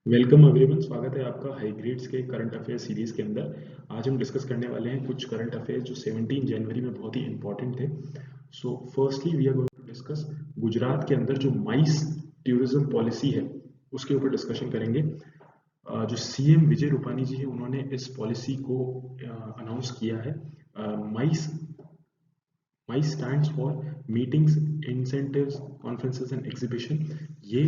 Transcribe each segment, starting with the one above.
Welcome everyone, स्वागत है आपका हाई ग्रेड्स के करंट अफेयर्स सीरीज के अंदर। आज हम डिस्कस करने वाले हैं कुछ करंट अफेयर्स जो 17 जनवरी में बहुत ही इंपॉर्टेंट थे। So firstly we are going to discuss Gujarat के अंदर जो माइस टूरिज्म पॉलिसी है उसके ऊपर डिस्कशन करेंगे। जो सीएम विजय रूपानी जी है उन्होंने इस पॉलिसी को अनाउंस किया है। MICE MICE stands for meetings, incentives, conferences and exhibition. ये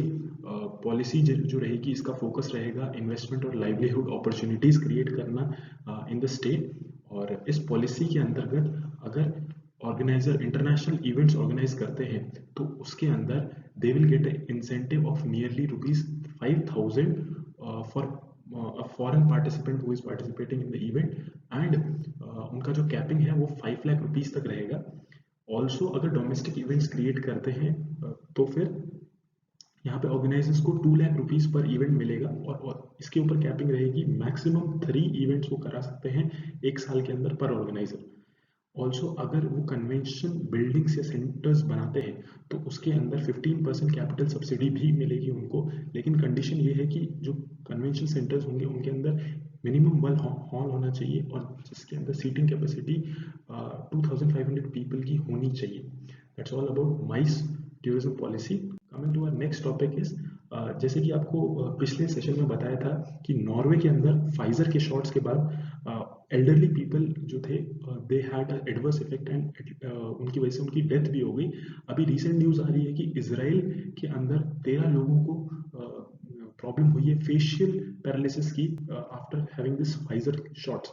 पॉलिसी जो रहेगी, इसका फोकस रहेगा इन्वेस्टमेंट और लाइवलीहुड अपॉर्चुनिटीज क्रिएट करना इन द स्टेट। और इस पॉलिसी के अंतर्गत अगर ऑर्गेनाइजर इंटरनेशनल इवेंट्स ऑर्गेनाइज करते हैं तो उसके अंदर they will get a incentive of nearly ₹5,000 for a foreign participant who is participating in the event, and उनका जो कैपिंग है वो 5 लाख रुपीस तक रहेगा। ऑल्सो अगर डोमेस्टिक इवेंट्स क्रिएट करते हैं तो फिर यहाँ पे ऑर्गेनाइजर्स को 2 लाख रुपीस पर इवेंट मिलेगा, और इसके ऊपर कैपिंग रहेगी। मैक्सिमम 3 इवेंट्स वो करा सकते हैं एक साल के अंदर पर ऑर्गेनाइजर। ऑल्सो अगर वो कन्वेंशन बिल्डिंग्स या सेंटर्स बनाते हैं तो उसके अंदर 15% कैपिटल सब्सिडी भी मिलेगी उनको, लेकिन कंडीशन ये है कि जो कन्वेंशन सेंटर्स होंगे उनके अंदर मिनिमम 1 हॉल होना चाहिए और जिसके अंदर सीटिंग कैपेसिटी 2500 पीपल की होनी चाहिए। That's all about MICE tourism policy. Coming to our next topic is, जैसे कि आपको पिछले सेशन में बताया था कि नॉर्वे के अंदर फाइजर के शॉट्स के बाद एल्डरली पीपल जो थे they had adverse effect and उनकी वजह से उनकी डेथ भी हो गई। अभी रिसेंट न्यूज आ रही है कि इसराइल के अंदर 13 लोगों को प्रॉब्लम हुई है फेशियल पैरालिसिस की after having this Pfizer shots.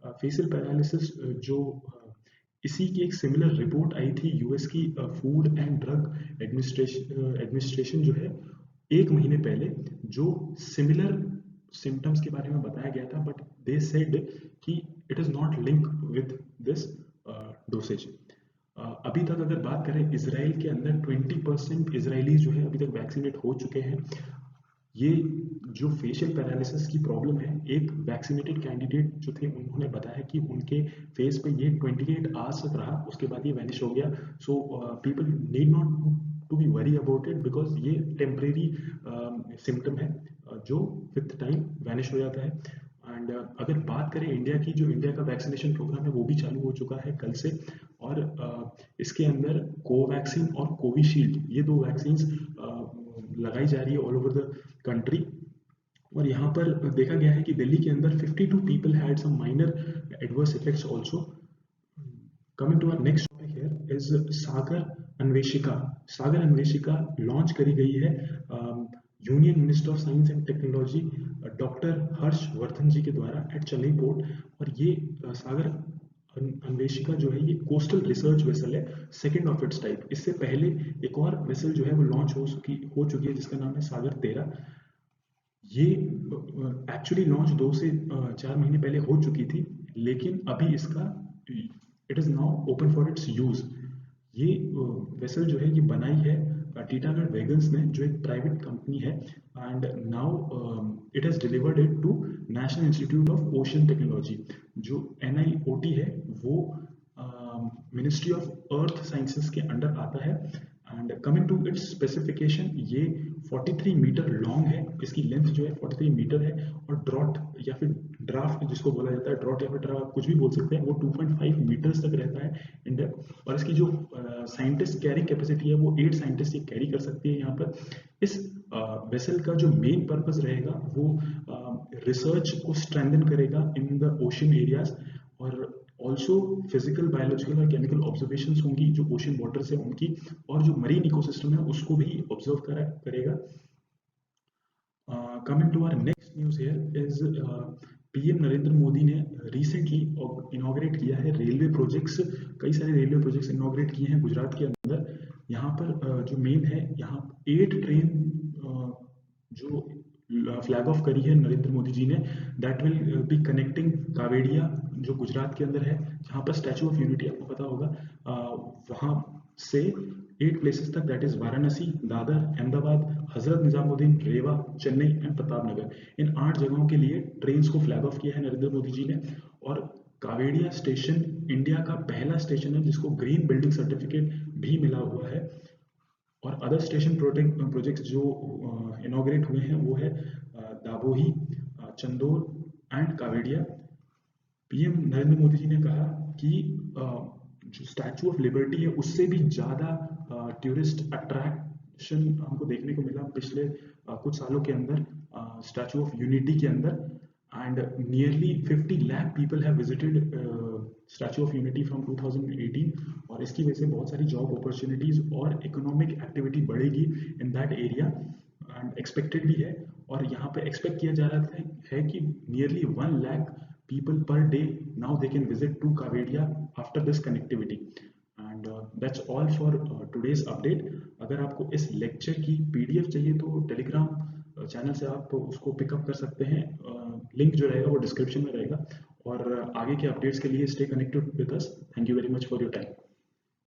Facial paralysis जो इसी की एक सिमिलर रिपोर्ट आई थी यूएस की फूड एंड ड्रग एडमिनिस्ट्रेशन जो है 1 महीने पहले, जो सिमिलर सिम्टम्स के बारे में बताया गया था, बट दे सेड कि it is not link with this dosage. अभी तक अगर बात करें इसराइल के अंदर 20% इसराइली जो है अभी तक वैक्सीनेट हो चुके हैं। ये जो फेशियल पैरालिसिस की प्रॉब्लम है, एक वैक्सीनेटेड कैंडिडेट जो थे उन्होंने बताया कि उनके फेस पे ये 28 आवर्स तक रहा, उसके बाद ये वैनिश हो गया। So people need not to be worry about it because ये टेम्परेरी सिम्टम है जो विथ टाइम वैनिश हो जाता है। एंड अगर बात करें इंडिया की, जो इंडिया का वैक्सीनेशन प्रोग्राम है वो भी चालू हो चुका है कल से, और इसके अंदर कोवैक्सीन और कोविशील्ड ये 2 वैक्सीन लगाई जा रही है ऑल ओवर द कंट्री। और यहाँ पर देखा गया है कि दिल्ली के अंदर 52 people had some minor adverse effects also. Coming to our next topic here is Sagar Anveshika. Sagar Anveshika launch करी गई है union minister of science and technology doctor Harshvardhan ji के द्वारा एट चेन्नई पोर्ट। और ये सागर अन्वेषिका जो है ये कोस्टल रिसर्च वेसल है, सेकंड ऑफ इट्स टाइप। इससे पहले एक और वेसल जो है वो लॉन्च हो चुकी है जिसका नाम है सागर 13। ये एक्चुअली लॉन्च 2 से 4 महीने पहले हो चुकी थी, लेकिन अभी इसका it is now open for its use. ये वेसल जो है ये बनाई है टीटागढ़ वेगल्स ने, जो एक प्राइवेट कंपनी है, and now it has delivered it to national institute of ocean technology. जो NIOT है वो मिनिस्ट्री ऑफ अर्थ साइंसेस के अंडर आता है। And coming to its specification, ये 43 मीटर लॉन्ग है, इसकी लेंथ जो है 43 मीटर है, और ड्रॉट या फिर ड्राफ्ट जिसको बोला जाता है, ड्रॉट या फिर ड्राफ्ट कुछ भी बोल सकते हैं, वो 2.5 मीटर्स तक रहता है इन डेप्थ। और इसकी जो साइंटिस्ट कैरी कैपेसिटी है वो 8 साइंटिस्ट ये कैरी कर सकती है यहाँ पर। इस वेसल का जो मेन पर्पस रहेगा वो रिसर्च को स्ट्रेंथन करेगा इन द ओशन एरियाज, और ऑल्सो फिजिकल, बायोलॉजिकल और केमिकल ऑब्जर्वेशंस होंगी जो ओशन वाटर्स है उनकी, और जो मरीन इकोसिस्टम है उसको भी ऑब्जर्व करेगा। Coming to our next news here is PM Narendra Modi ने रिसेंटली इनॉग्रेट किया है रेलवे प्रोजेक्ट्स। कई सारे रेलवे प्रोजेक्ट्स इनॉग्रेट किए हैं गुजरात के अंदर। यहाँ पर जो मेन है, यहाँ 8 ट्रेन जो फ्लैग ऑफ करी है नरेंद्र मोदी जी ने, दैट विल बी कनेक्टिंग कावेड़िया जो गुजरात के अंदर है, जहाँ पर स्टैचू ऑफ यूनिटी आपको पता होगा, वहाँ से 8 प्लेसेस तक, that is Varanasi, Dadar, Ahmedabad, Hazrat Nizamuddin, Rewa, Chennai and Pratap Nagar. इन 8 जगहों के लिए ट्रेन को फ्लैग ऑफ किया है नरेंद्र मोदी जी ने। और कावेड़िया स्टेशन इंडिया का पहला स्टेशन है जिसको ग्रीन बिल्डिंग सर्टिफिकेट भी मिला हुआ है। और अदर स्टेशन प्रोजेक्ट्स जो इनॉग्रेट हुए हैं वो है दाभोही, चंदोर एंड कावेडिया। पीएम नरेंद्र मोदी जी ने कहा कि जो स्टैचू ऑफ लिबर्टी है उससे भी ज़्यादा टूरिस्ट अट्रैक्शन हमको देखने को मिला पिछले कुछ सालों के अंदर स्टैचू ऑफ यूनिटी के अंदर। And nearly 50 lakh people have visited statue of unity from 2018, और इसकी वजह से बहुत सारी जॉब अपॉर्चुनिटीज और इकोनॉमिक एक्टिविटी बढ़ेगी in that area, and expected भी है। और यहाँ पे एक्सपेक्ट किया जा रहा है कि nearly 1 lakh people per day now they can visit to Kavedia after this connectivity. And that's all for today's update. अगर आपको इस लेक्चर की पीडीएफ चाहिए तो टेलीग्राम चैनल से आप उसको पिकअप कर सकते हैं। लिंक जो रहेगा वो डिस्क्रिप्शन में रहेगा। और आगे के अपडेट्स के लिए stay connected with us. Thank you very much for your time.